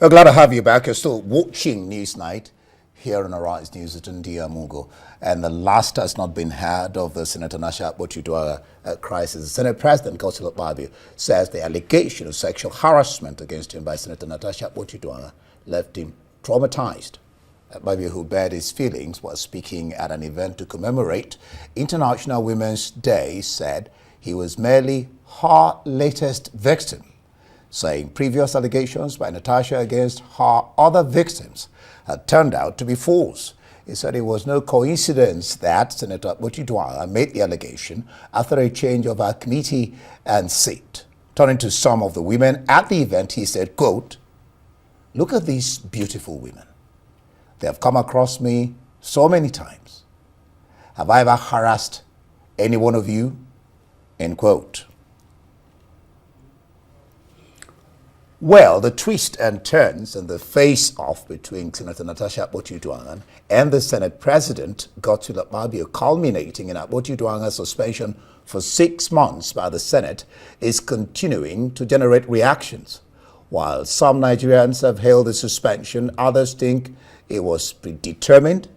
We're glad to have you back. You're still watching Newsnight here on Arise News at Mungo. And the last has not been heard of the Senator Akpabio crisis. The Senate President, Akpabio, says the allegation of sexual harassment against him by Senator Akpabio left him traumatized. Akpabio, who bared his feelings while speaking at an event to commemorate International Women's Day, said he was merely her latest victim, saying previous allegations by Natasha against her other victims had turned out to be false. He said it was no coincidence that Senator Akpabio made the allegation after a change of her committee and seat. Turning to some of the women at the event, he said, quote, "Look at these beautiful women. They have come across me so many times. Have I ever harassed any one of you?" End quote. Well, the twists and turns and the face-off between Senator Natasha Akpabio and the Senate President Godswill Akpabio, culminating in Akpabio's suspension for 6 months by the Senate, is continuing to generate reactions. While some Nigerians have hailed the suspension, others think it was predetermined,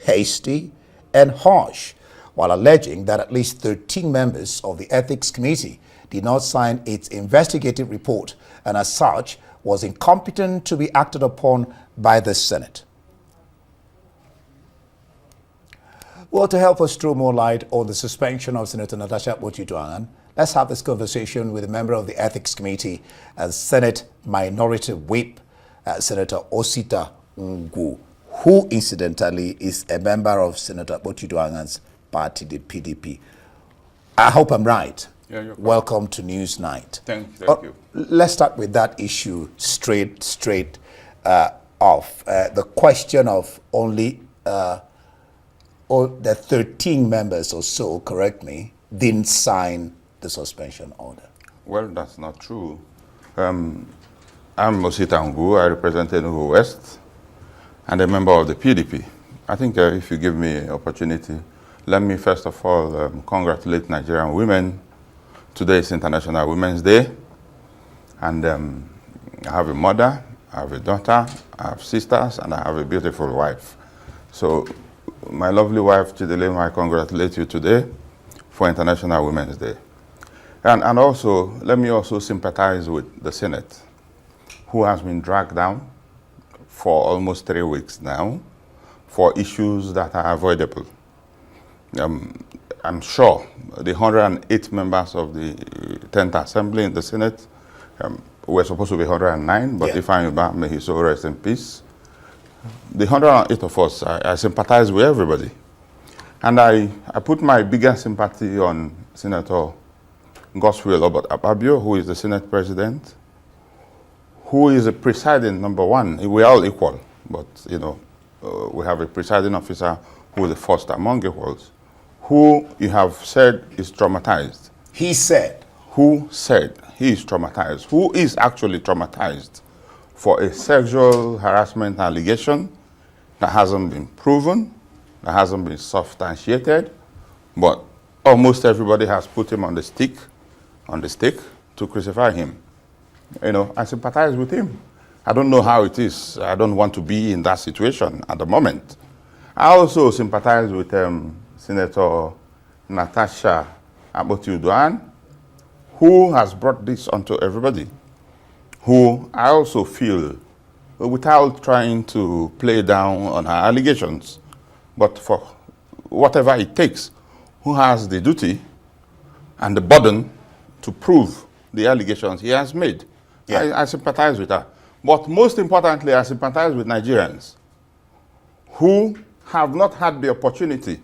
hasty, and harsh, while alleging that at least 13 members of the Ethics Committee did not sign its investigative report and as such was incompetent to be acted upon by the Senate. Well, to help us throw more light on the suspension of Senator Natasha Akpabio, let's have this conversation with a member of the Ethics Committee and Senate Minority Whip, Senator Osita Ngwu, who incidentally is a member of Senator Akpabio's party, the PDP. I hope I'm right. Yeah, you're Welcome to Newsnight. Thank you. Let's start with that issue straight off. The question of only the 13 members or so, correct me, didn't sign the suspension order. Well, that's not true. I'm Osita Ngwu. I represent Enugu West and a member of the PDP. I think if you give me an opportunity, let me first of all congratulate Nigerian women. Today is International Women's Day, and I have a mother, I have a daughter, I have sisters, and I have a beautiful wife. So, my lovely wife, Chidilem, I congratulate you today for International Women's Day. And also, let me also sympathize with the Senate, who has been dragged down for almost 3 weeks now for issues that are avoidable. I'm sure the 108 members of the 10th Assembly in the Senate were supposed to be 109, but Ifeanyi, may his soul rest in peace. The 108 of us, I sympathize with everybody. And I put my biggest sympathy on Senator Godswill Akpabio, who is the Senate President, who is a presiding, number one. We're all equal, but, you know, we have a presiding officer who is the first among equals, who you have said is traumatized. He said. Who said he is traumatized? Who is actually traumatized for a sexual harassment allegation that hasn't been proven, that hasn't been substantiated, but almost everybody has put him on the stick to crucify him. You know, I sympathize with him. I don't know how it is. I don't want to be in that situation at the moment. I also sympathize with Senator Natasha Akpabio, who has brought this onto everybody, who I also feel, without trying to play down on her allegations, but for whatever it takes, who has the duty and the burden to prove the allegations he has made. Yeah. I sympathize with her. But most importantly, I sympathize with Nigerians who have not had the opportunity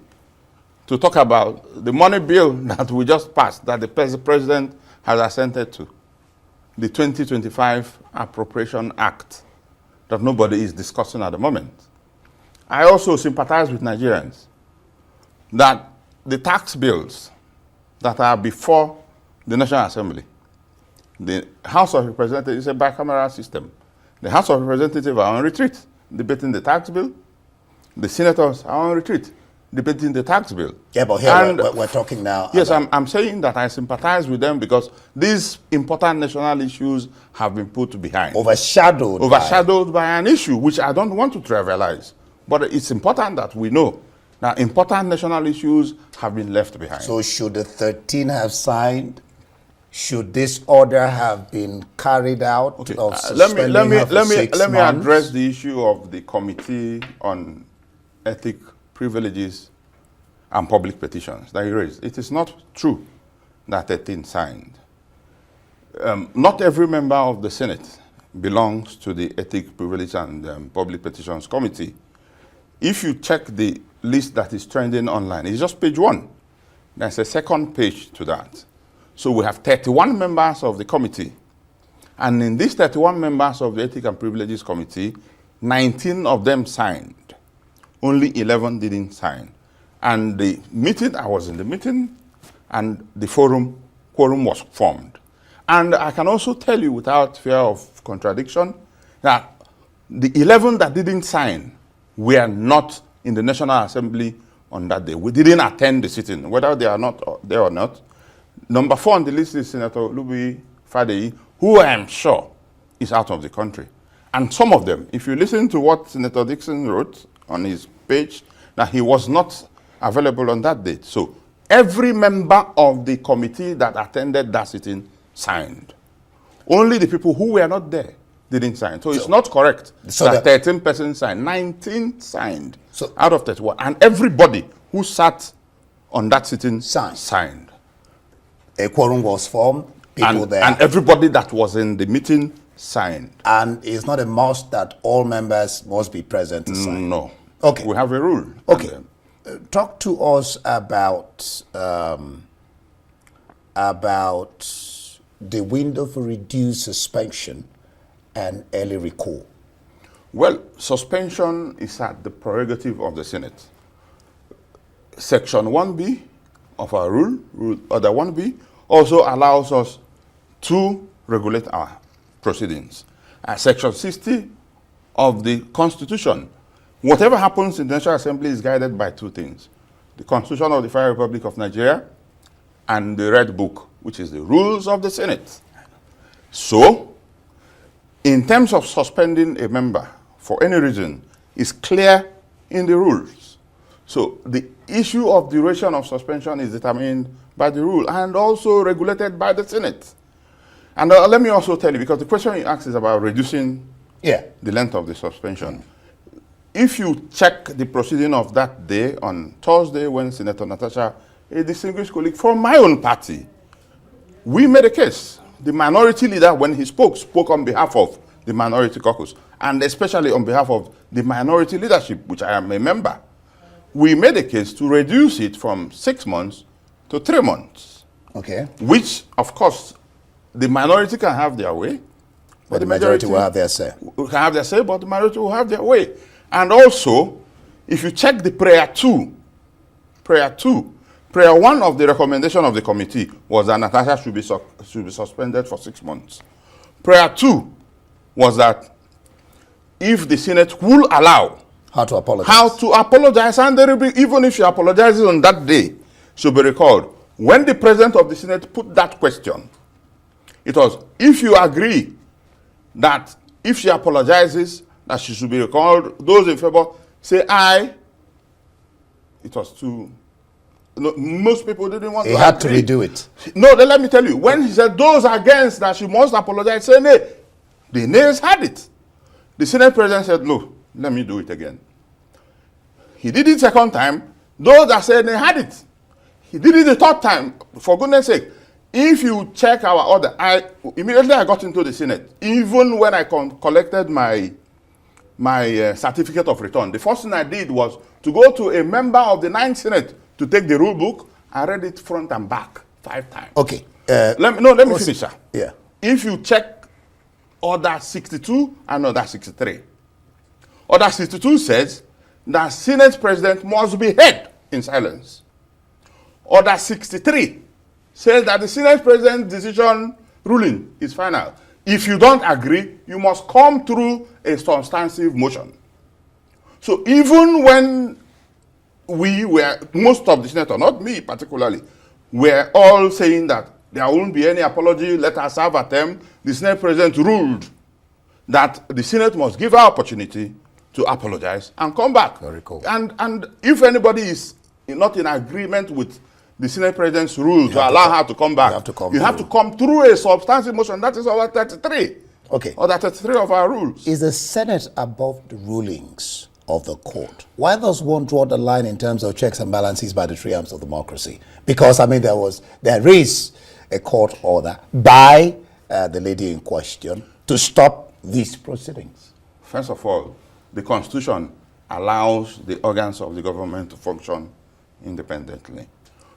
to talk about the money bill that we just passed, that the president has assented to, the 2025 Appropriation Act that nobody is discussing at the moment. I also sympathize with Nigerians that the tax bills that are before the National Assembly, the House of Representatives is a bicameral system. The House of Representatives are on retreat, debating the tax bill. The senators are on retreat, debating the tax bill. Yeah, but here we're talking now. Yes, I'm saying that I sympathize with them because these important national issues have been put behind. Overshadowed by an issue which I don't want to trivialize. But it's important that we know that important national issues have been left behind. So should the 13 have signed? Should this order have been carried out? Okay. Of Let me months? address the issue of the Committee on Ethic, Privileges and Public Petitions that you raised. It is not true that 13 signed. Not every member of the Senate belongs to the Ethic, Privilege and Public Petitions Committee. If you check the list that is trending online, it's just page 1. There's a second page to that. So we have 31 members of the committee. And in these 31 members of the Ethics and Privileges Committee, 19 of them signed. Only 11 didn't sign. And the meeting, I was in the meeting, and the quorum was formed. And I can also tell you without fear of contradiction that the 11 that didn't sign were not in the National Assembly on that day. We didn't attend the sitting, whether they are not there or not. Number 4 on the list is Senator Ngwu, who I am sure is out of the country. And some of them, if you listen to what Senator Dixon wrote on his page, that he was not available on that date. So every member of the committee that attended that sitting signed. Only the people who were not there didn't sign. So it's not correct that 13 persons signed. 19 signed out of 31. And everybody who sat on that sitting signed. A quorum was formed, people there. And everybody that was in the meeting signed. And it's not a must that all members must be present to sign? No. Okay. We have a rule. Okay. Talk to us about the window for reduced suspension and early recall. Well, suspension is at the prerogative of the Senate. Section 1B of our rule order 1B, also allows us to regulate our proceedings. Section 60 of the Constitution, whatever happens in the National Assembly is guided by 2 things: the Constitution of the Federal Republic of Nigeria and the Red Book, which is the rules of the Senate. So, in terms of suspending a member for any reason, is clear in the rules. So the issue of duration of suspension is determined by the rule and also regulated by the Senate. And let me also tell you, because the question you asked is about reducing the length of the suspension. If you check the proceeding of that day on Thursday when Senator Natasha, a distinguished colleague from my own party, we made a case. The minority leader, when he spoke on behalf of the minority caucus, and especially on behalf of the minority leadership, which I am a member. We made a case to reduce it from 6 months to 3 months. Okay. Which, of course, the minority can have their way. But the majority will have their say. Can have their say, but the minority will have their way. And also, if you check the prayer 1 of the recommendation of the committee was that Natasha should be suspended for 6 months. Prayer 2 was that if the Senate will allow how to apologize, and there will be, even if she apologizes on that day, she'll be recalled. When the president of the Senate put that question, it was, if you agree that if she apologizes, that she should be recalled, those in favor say aye. It was too... No, most people didn't want to agree. He had to redo it. No, then let me tell you, when he said those against that she must apologize, say nay. The nays had it. The Senate president said, no, let me do it again. He did it 2nd time. Those that said they had it. He did it the 3rd time. For goodness sake, if you check our order, immediately I got into the Senate. Even when I collected my certificate of return, the first thing I did was to go to a member of the 9th Senate to take the rule book. I read it front and back 5 times. Okay. Let me finish, sir. Yeah. If you check Order 62 and Order 63. Order 62 says that Senate President must be heard in silence. Order 63 says that the Senate President's decision ruling is final. If you don't agree, you must come through a substantive motion. So even when we were, most of the senators, not me particularly, were all saying that there won't be any apology, let us have a term. The Senate President ruled that the Senate must give her opportunity to apologize and come back. Very cool. And if anybody is not in agreement with the Senate President's rule to allow her to come back, you have to come through a substantive motion. That is our 33. Okay. Or 33 of our rules. Is the Senate above the rulings of the court? Why does one draw the line in terms of checks and balances by the three arms of democracy? Because, I mean, there is a court order by the lady in question to stop these proceedings. First of all, the Constitution allows the organs of the government to function independently.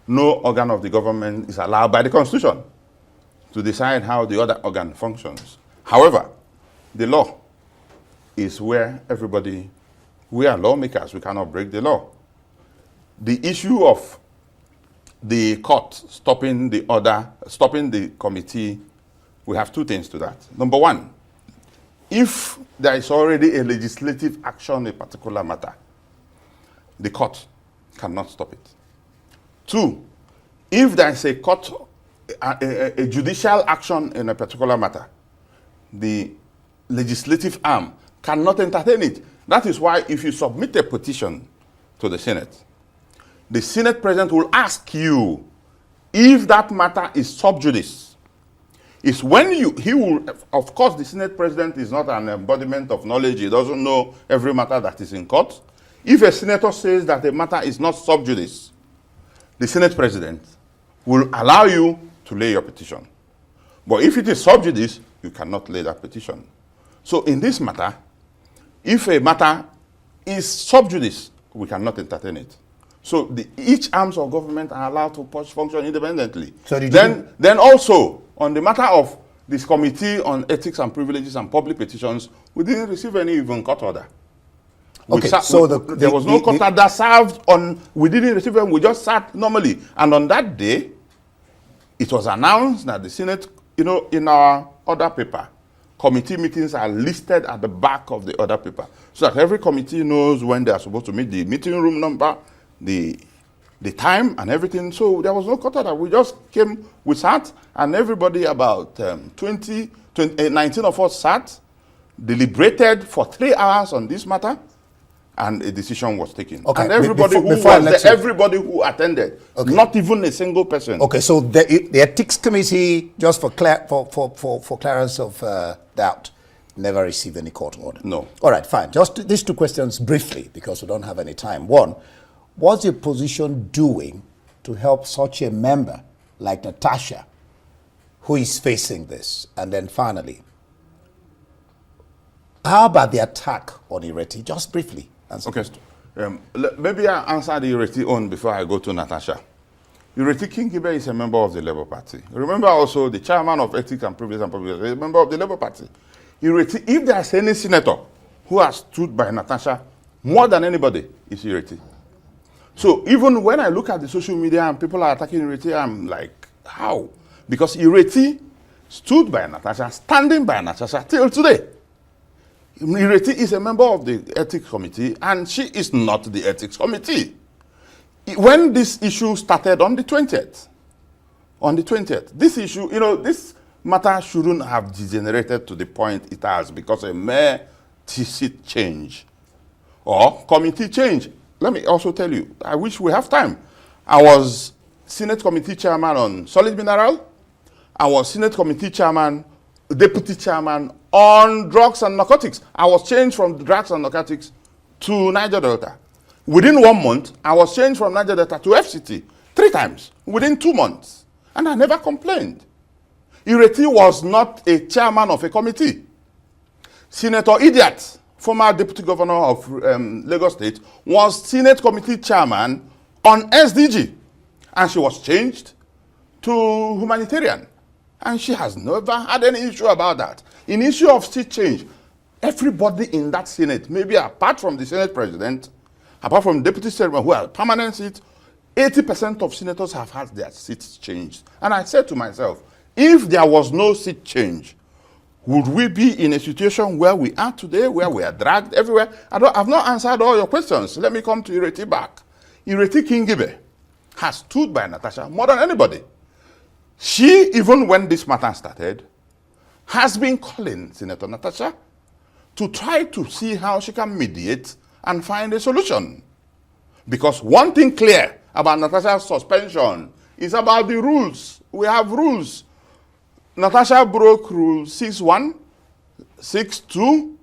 No organ of the government is allowed by the Constitution to decide how the other organ functions. However, the law is where we are lawmakers, we cannot break the law. The issue of the court stopping the committee, we have two things to that. Number one, if there is already a legislative action in a particular matter, the court cannot stop it. Two, if there is a judicial action in a particular matter, the legislative arm cannot entertain it. That is why if you submit a petition to the Senate President will ask you if that matter is sub judice. It's when he will, of course, the Senate President is not an embodiment of knowledge. He doesn't know every matter that is in court. If a senator says that a matter is not sub judice, the Senate President will allow you to lay your petition. But if it is sub judice, you cannot lay that petition. So in this matter, if a matter is sub judice, we cannot entertain it. So each arms of government are allowed to function independently. So then also, on the matter of this Committee on Ethics and Privileges and Public Petitions, we didn't receive any even court order. Okay, there was no court order served on, we didn't receive them, we just sat normally. And on that day, it was announced that the Senate, in our order paper, committee meetings are listed at the back of the order paper, so that every committee knows when they are supposed to meet, the meeting room number, the time and everything. So there was no court order. We just came, we sat, and everybody, about 19 of us sat, deliberated for 3 hours on this matter, and a decision was taken. Okay. And everybody who attended, not even a single person. Okay, so the Ethics Committee, just for clearance of doubt, never received any court order? No. All right, fine. Just these 2 questions briefly, because we don't have any time. One, what's your position doing to help such a member like Natasha, who is facing this? And then finally, how about the attack on Ireti? Just briefly. Okay. Maybe I'll answer the Ireti on before I go to Natasha. Ireti Kingibe is a member of the Labour Party. Remember also the chairman of Ethics and Privilege and Public is a member of the Labour Party. Ireti, if there's any senator who has stood by Natasha more than anybody, it's Ireti. So even when I look at the social media and people are attacking Ireti, I'm like, how? Because Ireti stood by Natasha, standing by Natasha till today. Ireti is a member of the Ethics Committee, and she is not the Ethics Committee. When this issue started on the 20th, this issue, this matter shouldn't have degenerated to the point it has because a mere seat change or committee change. Let me also tell you, I wish we have time. I was Senate Committee Chairman on Solid Mineral. I was Senate Committee Chairman, Deputy Chairman on Drugs and Narcotics. I was changed from Drugs and Narcotics to Niger Delta. Within 1 month, I was changed from Niger Delta to FCT 3 times within 2 months. And I never complained. Ireti was not a chairman of a committee. Senator Idiat, former deputy governor of Lagos State, was Senate Committee chairman on SDG. And she was changed to humanitarian. And she has never had any issue about that. In issue of seat change, everybody in that Senate, maybe apart from the Senate President, apart from deputy chairman who has permanent seat, 80% of senators have had their seats changed. And I said to myself, if there was no seat change, would we be in a situation where we are today, where we are dragged everywhere? I've not answered all your questions. Let me come to Ireti back. Ireti Kingibe has stood by Natasha more than anybody. She, even when this matter started, has been calling Senator Natasha to try to see how she can mediate and find a solution. Because one thing clear about Natasha's suspension is about the rules. We have rules. Natasha broke rule 6.1, 6.2,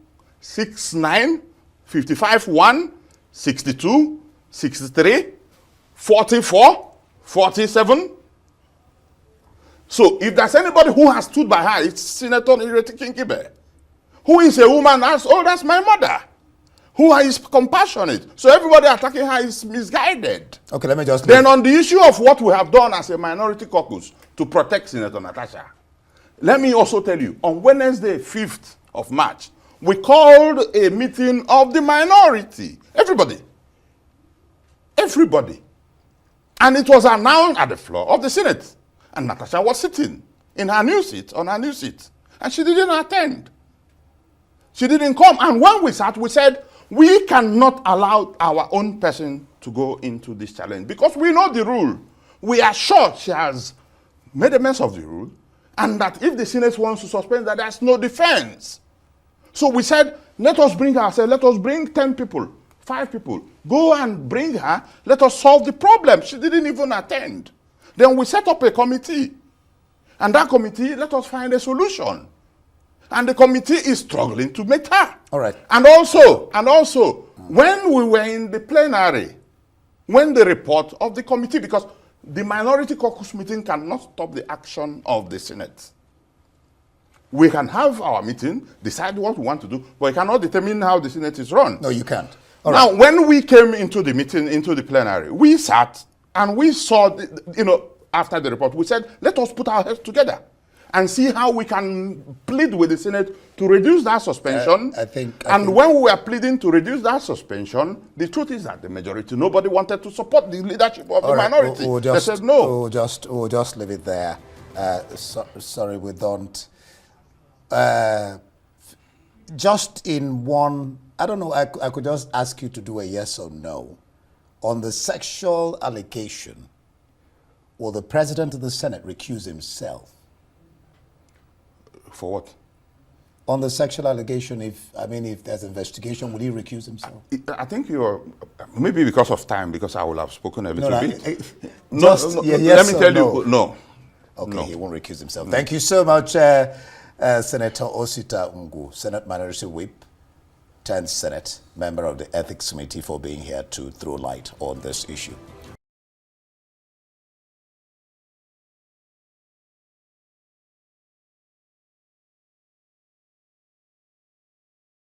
6.9, 55.1, 62, 63, 44, 47. So if there's anybody who has stood by her, it's Senator Ireti Kingibe, who is a woman as old as my mother, who is compassionate. So everybody attacking her is misguided. Okay, let me just... Then on the issue of what we have done as a minority caucus to protect Senator Natasha, let me also tell you, on Wednesday, 5th of March, we called a meeting of the minority. Everybody. Everybody. And it was announced at the floor of the Senate. And Natasha was sitting in her new seat, on her new seat. And she didn't attend. She didn't come. And when we sat, we said, we cannot allow our own person to go into this challenge because we know the rule. We are sure she has made a mess of the rule and that if the Senate wants to suspend that, there's no defense. So we said, let us bring her. I said, let us bring 10 people, 5 people. Go and bring her. Let us solve the problem. She didn't even attend. Then we set up a committee. And that committee, let us find a solution. And the committee is struggling to meet her. All right. And also, when we were in the plenary, when the report of the committee, because the minority caucus meeting cannot stop the action of the Senate. We can have our meeting, decide what we want to do, but we cannot determine how the Senate is run. No, you can't. Now, when we came into the meeting, into the plenary, we sat and we saw, after the report, we said, let us put our heads together and see how we can plead with the Senate to reduce that suspension. I think when we were pleading to reduce that suspension, the truth is that the majority, nobody wanted to support the leadership of the minority. They said no. We'll just leave it there. Sorry, we don't. Just in one, I don't know, I could just ask you to do a yes or no. On the sexual allegation, will the President of the Senate recuse himself? For what? On the sexual allegation, if there's investigation, will he recuse himself? I think you're, maybe because of time, because I will have spoken a little bit. Let me tell you, no. Okay, no. He won't recuse himself. Thank you so much, Senator Osita Ngwu, Senate Minority Whip, 10th Senate, member of the Ethics Committee, for being here to throw light on this issue.